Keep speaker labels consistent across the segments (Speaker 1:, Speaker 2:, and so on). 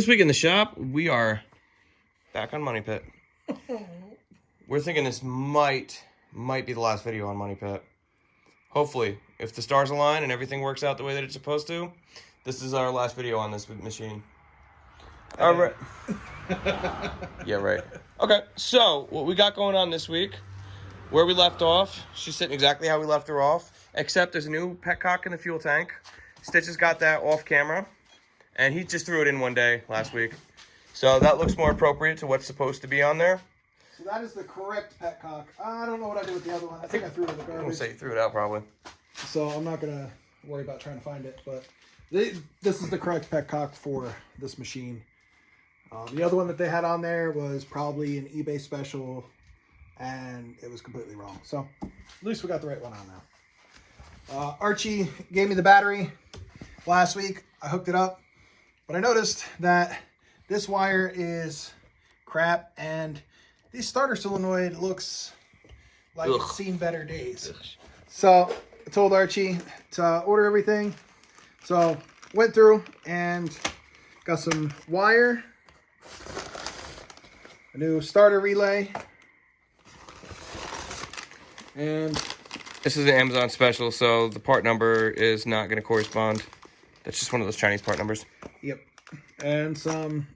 Speaker 1: This week in the shop, we are back on Money Pit. We're thinking this might be the last video on Money Pit. Hopefully, if the stars align and everything works out the way that it's supposed to, this is our last video on this machine. All right. Yeah, right. Okay, so what we got going on this week, where we left off, she's sitting exactly how we left her off, except there's a new petcock in the fuel tank. Stitch has got that off camera, and he just threw it in one day last week. So that looks more appropriate to what's supposed to be on there.
Speaker 2: So that is the correct petcock. I don't know what I did with the other one. I think I threw it in the garbage.
Speaker 1: I'm gonna say you threw it out probably.
Speaker 2: So I'm not gonna worry about trying to find it, but this is the correct petcock for this machine. The other one that they had on there was probably an eBay special, and it was completely wrong. So at least we got the right one on now. Archie gave me the battery last week. I hooked it up, but I noticed that this wire is crap, and the starter solenoid looks like it's seen better days. So I told Archie to order everything. So went through and got some wire, a new starter relay, and
Speaker 1: this is an Amazon special, so the part number is not going to correspond. That's just one of those Chinese part numbers.
Speaker 2: Yep. And some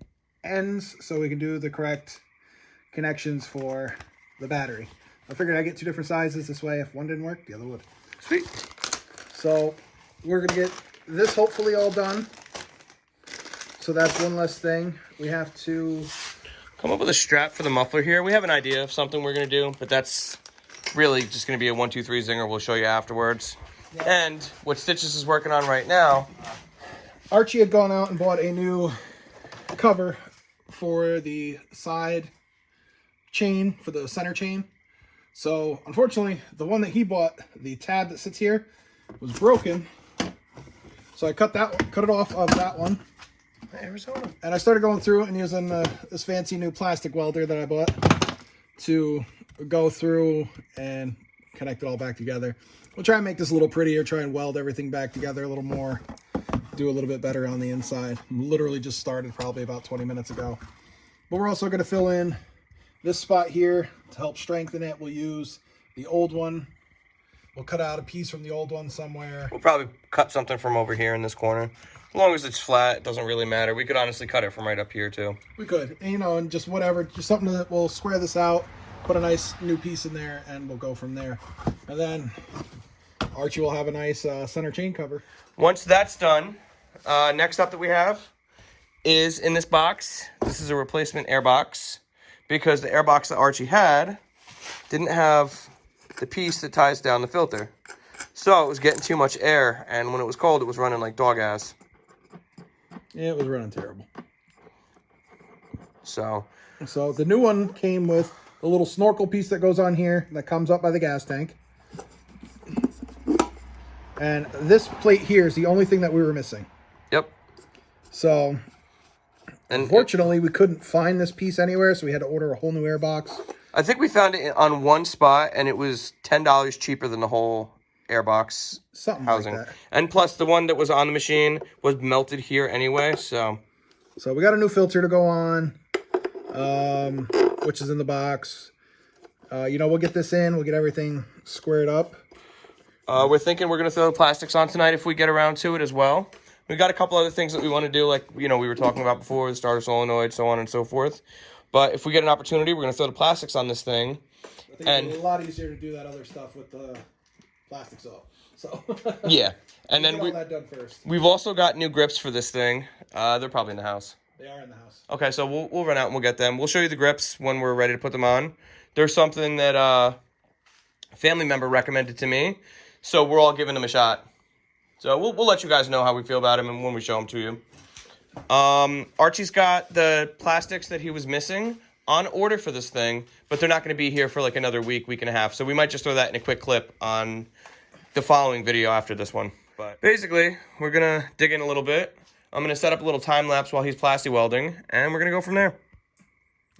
Speaker 2: ends so we can do the correct connections for the battery. I figured I'd get two different sizes. This way, if one didn't work, the other would.
Speaker 1: Sweet.
Speaker 2: So we're going to get this hopefully all done. So that's one less thing. We have to
Speaker 1: come up with a strap for the muffler here. We have an idea of something we're going to do, but that's really just going to be a 1, 2, 3 zinger. We'll show you afterwards. Yeah. And what Stitches is working on right now,
Speaker 2: Archie had gone out and bought a new cover for the side chain, for the center chain. So unfortunately, the one that he bought, the tab that sits here, was broken. So I cut it off of that one.
Speaker 1: Arizona.
Speaker 2: And I started going through and using this fancy new plastic welder that I bought to go through and connect it all back together. We'll try and make this a little prettier, try and weld everything back together a little more, do a little bit better on the inside. Literally just started probably about 20 minutes ago. But we're also going to fill in this spot here to help strengthen it. We'll use the old one. We'll cut out a piece from the old one somewhere.
Speaker 1: We'll probably cut something from over here in this corner. As long as it's flat, it doesn't really matter. We could honestly cut it from right up here too.
Speaker 2: We could, and, and just whatever, just something that will square this out, put a nice new piece in there, and we'll go from there. And then Archie will have a nice center chain cover.
Speaker 1: Once that's done, next up that we have is in this box. This is a replacement air box because the air box that Archie had didn't have the piece that ties down the filter. So it was getting too much air, and when it was cold, it was running like dog ass.
Speaker 2: Yeah, it was running terrible.
Speaker 1: So
Speaker 2: the new one came with a little snorkel piece that goes on here that comes up by the gas tank. And this plate here is the only thing that we were missing.
Speaker 1: Yep.
Speaker 2: So, and unfortunately, we couldn't find this piece anywhere, so we had to order a whole new air box.
Speaker 1: I think we found it on one spot, and it was $10 cheaper than the whole airbox housing. Like that. And plus, the one that was on the machine was melted here anyway, so
Speaker 2: we got a new filter to go on, which is in the box. We'll get this in. We'll get everything squared up.
Speaker 1: We're thinking we're going to throw the plastics on tonight if we get around to it as well. We got a couple other things that we want to do, like, we were talking about before, the starter solenoid, so on and so forth. But if we get an opportunity, we're going to throw the plastics on this thing.
Speaker 2: I think it'd be a lot easier to do that other stuff with the plastics off. So
Speaker 1: yeah, and then
Speaker 2: all that done first.
Speaker 1: We've also got new grips for this thing. They're probably in the house.
Speaker 2: They are in the house.
Speaker 1: Okay, so we'll run out and we'll get them. We'll show you the grips when we're ready to put them on. There's something that a family member recommended to me, so we're all giving them a shot. So we'll let you guys know how we feel about them and when we show them to you. Archie's got the plastics that he was missing on order for this thing, but they're not going to be here for like another week and a half. So we might just throw that in a quick clip on the following video after this one. But basically, we're going to dig in a little bit. I'm going to set up a little time lapse while he's plasti welding, and we're going to go from there.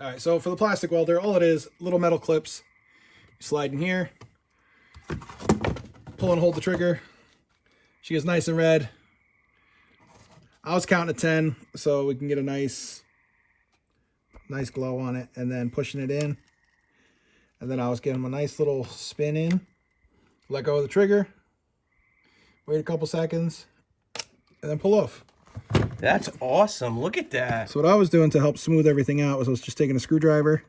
Speaker 2: All right, so for the plastic welder, all it is, little metal clips. You slide in here, pull and hold the trigger. She gets nice and red. I was counting to 10 so we can get a nice glow on it, and then pushing it in. And then I was getting a nice little spin in. Let go of the trigger. Wait a couple seconds. And then pull off.
Speaker 1: That's awesome. Look at that.
Speaker 2: So what I was doing to help smooth everything out was I was just taking a screwdriver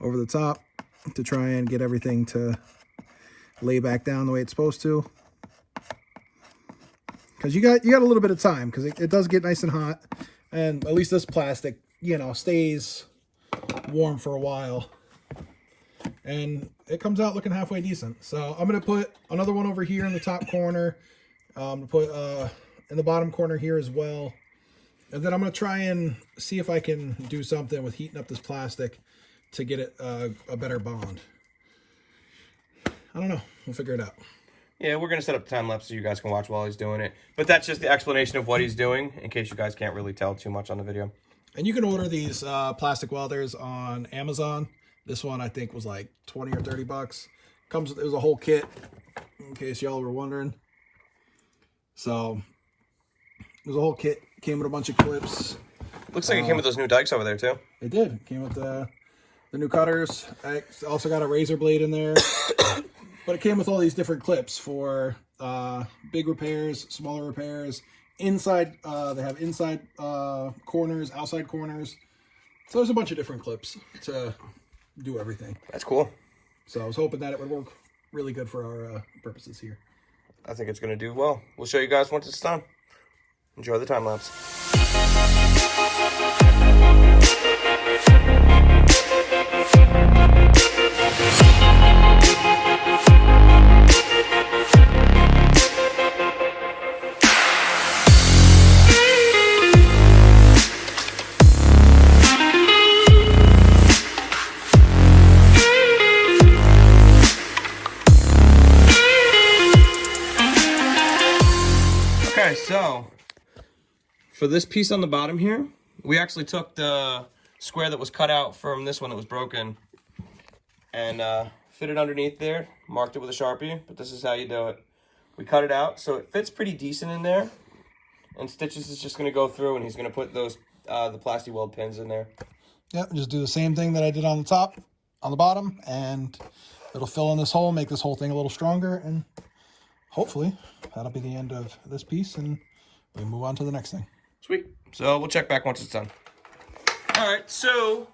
Speaker 2: over the top to try and get everything to lay back down the way it's supposed to. Because you got a little bit of time, because it does get nice and hot. And at least this plastic, you know, stays warm for a while. And it comes out looking halfway decent. So I'm going to put another one over here in the top corner. Put in the bottom corner here as well. And then I'm going to try and see if I can do something with heating up this plastic to get it a better bond. I don't know. We'll figure it out.
Speaker 1: Yeah, we're going to set up the time lapse so you guys can watch while he's doing it. But that's just the explanation of what he's doing, in case you guys can't really tell too much on the video.
Speaker 2: And you can order these plastic welders on Amazon. This one I think was like 20 or 30 bucks. It was a whole kit, in case y'all were wondering. So there's a whole kit. Came with a bunch of clips.
Speaker 1: Looks like it came with those new dikes over there too.
Speaker 2: It did. It came with the new cutters. I also got a razor blade in there. But it came with all these different clips for big repairs, smaller repairs. Inside, they have inside corners, outside corners. So there's a bunch of different clips to do everything.
Speaker 1: That's cool.
Speaker 2: So I was hoping that it would work really good for our purposes here.
Speaker 1: I think it's going to do well. We'll show you guys once it's done. Enjoy the time lapse. Okay, so for this piece on the bottom here, we actually took the square that was cut out from this one that was broken and fit it underneath there, marked it with a Sharpie, but this is how you do it. We cut it out, so it fits pretty decent in there, and Stitches is just going to go through and he's going to put those the plasti weld pins in there.
Speaker 2: Yep, just do the same thing that I did on the top, on the bottom, and it'll fill in this hole, make this whole thing a little stronger, and hopefully that'll be the end of this piece, and we move on to the next thing.
Speaker 1: Sweet. So we'll check back once it's done. All right, so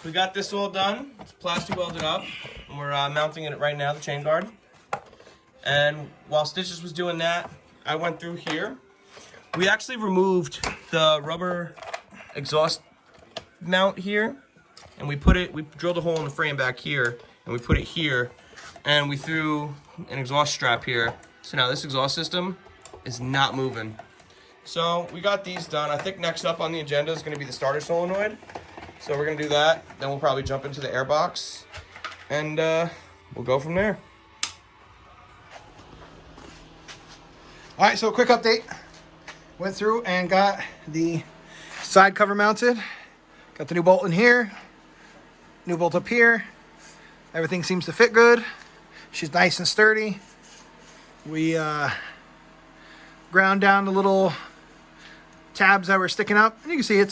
Speaker 1: we got this all done. It's plasti welded up, and we're mounting it right now, the chain guard. And while Stitches was doing that, I went through here. We actually removed the rubber exhaust mount here, and we drilled a hole in the frame back here, and we put it here, and we threw an exhaust strap here. So now this exhaust system is not moving. So we got these done. I think next up on the agenda is going to be the starter solenoid. So we're going to do that. Then we'll probably jump into the air box, and we'll go from there.
Speaker 2: All right, so a quick update. Went through and got the side cover mounted. Got the new bolt in here, new bolt up here. Everything seems to fit good. She's nice and sturdy. We ground down the little tabs that were sticking up. And you can see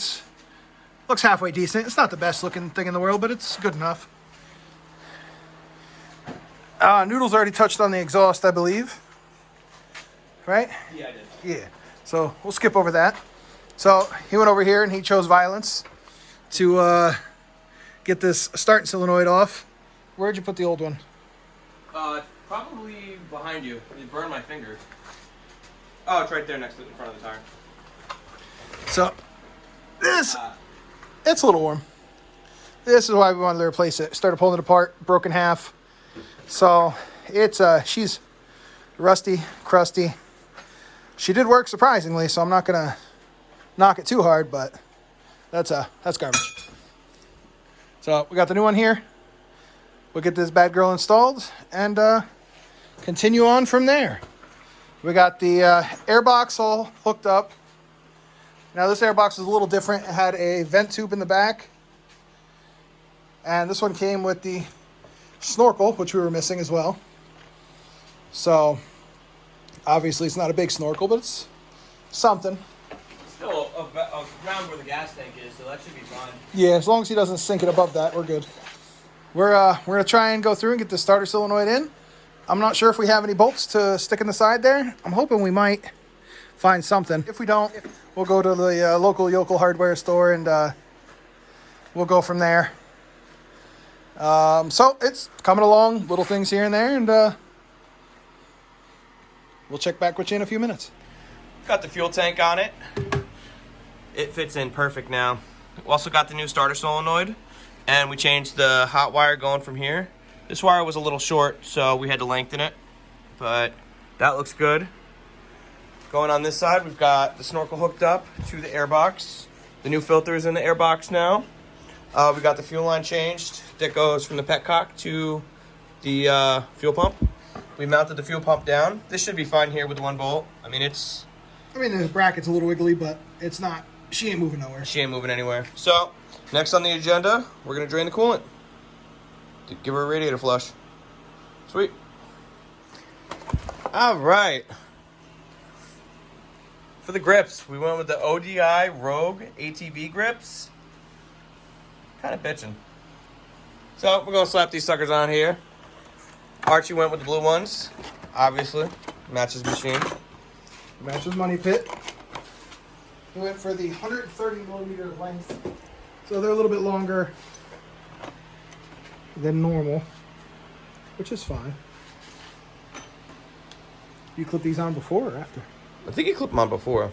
Speaker 2: looks halfway decent. It's not the best looking thing in the world, but it's good enough. Noodles already touched on the exhaust, I believe. Right?
Speaker 1: Yeah, I did.
Speaker 2: Yeah. So we'll skip over that. So he went over here and he chose violence to get this starting solenoid off. Where'd you put the old one?
Speaker 1: Probably behind you. It burned my finger. Oh, it's right there next to in front of the tire.
Speaker 2: So this, it's a little warm. This is why we wanted to replace it. Started pulling it apart, broke in half. So it's she's rusty, crusty. She did work surprisingly, so I'm not gonna knock it too hard, but that's garbage. So we got the new one here. We'll get this bad girl installed and continue on from there. We got the air box all hooked up. Now this air box is a little different. It had a vent tube in the back. And this one came with the snorkel, which we were missing as well. So obviously it's not a big snorkel, but it's something.
Speaker 1: around where the gas tank is, so that should be fine.
Speaker 2: Yeah, as long as he doesn't sink it above that, we're good. We're gonna try and go through and get the starter solenoid in. I'm not sure if we have any bolts to stick in the side there. I'm hoping we might find something. If we don't, we'll go to the local yokel hardware store and we'll go from there. So it's coming along, little things here and there, and we'll check back with you in a few minutes.
Speaker 1: Got the fuel tank on it. It fits in perfect now. We also got the new starter solenoid, and we changed the hot wire going from here. This wire was a little short, so we had to lengthen it, but that looks good. Going on this side, we've got the snorkel hooked up to the airbox. The new filter is in the airbox now. We got the fuel line changed. That goes from the petcock to the fuel pump. We mounted the fuel pump down. This should be fine here with one bolt. I mean,
Speaker 2: the bracket's a little wiggly, but it's not. She ain't moving nowhere.
Speaker 1: She ain't moving anywhere. So, next on the agenda, we're gonna drain the coolant. Give her a radiator flush. Sweet. All right. For the grips, we went with the ODI Rogue ATV grips. Kind of bitching. So we're gonna slap these suckers on here. Archie went with the blue ones. Obviously, matches machine.
Speaker 2: Matches money pit. We went for the 130 millimeter length, so they're a little bit longer than normal, which is fine. You clip these on before or after?
Speaker 1: I think you clipped them on before.
Speaker 2: Okay.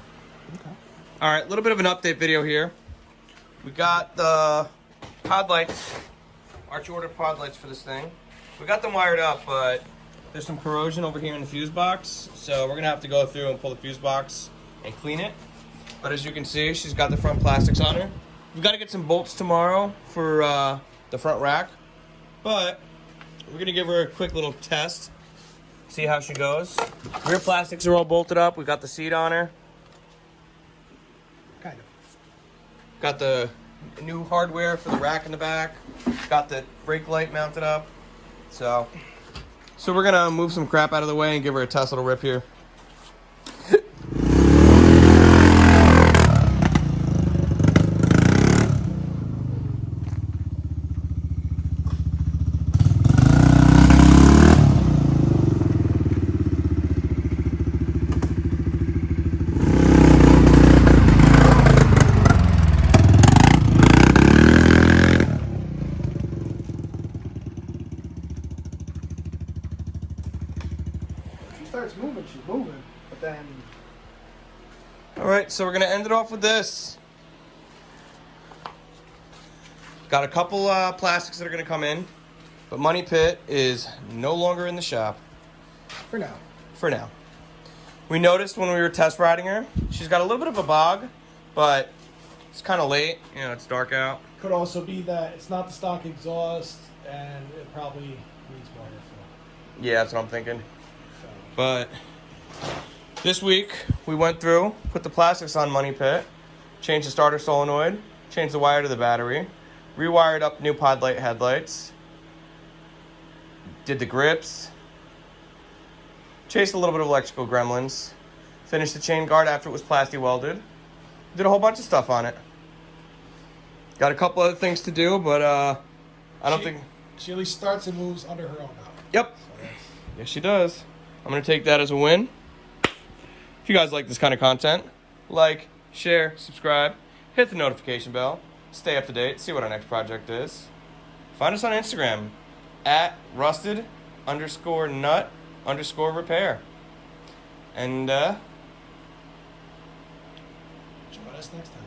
Speaker 1: All right, a little bit of an update video here. We got the pod lights. Archie ordered pod lights for this thing. We got them wired up, but there's some corrosion over here in the fuse box, so we're gonna have to go through and pull the fuse box and clean it. But as you can see, she's got the front plastics on her. We've got to get some bolts tomorrow for the front rack, but we're gonna give her a quick little test, see how she goes. Rear plastics are all bolted up. We got the seat on her.
Speaker 2: Kind of.
Speaker 1: Got the new hardware for the rack in the back. Got the brake light mounted up. So we're gonna move some crap out of the way and give her a test little rip here.
Speaker 2: Starts moving, she's moving, but then...
Speaker 1: All right, so we're gonna end it off with this. Got a couple plastics that are gonna come in, but Money Pit is no longer in the shop.
Speaker 2: For now.
Speaker 1: For now. We noticed when we were test riding her, she's got a little bit of a bog, but it's kind of late. You know, it's dark out.
Speaker 2: Could also be that it's not the stock exhaust, and it probably needs more airflow.
Speaker 1: Yeah, that's what I'm thinking. But this week we went through, put the plastics on Money Pit, changed the starter solenoid, changed the wire to the battery, rewired up new pod light headlights, did the grips, chased a little bit of electrical gremlins, finished the chain guard after it was plasti welded, did a whole bunch of stuff on it. Got a couple other things to do, but I don't think...
Speaker 2: She at least starts and moves under her own power.
Speaker 1: Yep.
Speaker 2: So
Speaker 1: yes, she does. I'm going to take that as a win. If you guys like this kind of content, like, share, subscribe, hit the notification bell, stay up to date, see what our next project is. Find us on Instagram at rusted_nut_repair. And,
Speaker 2: join us next time.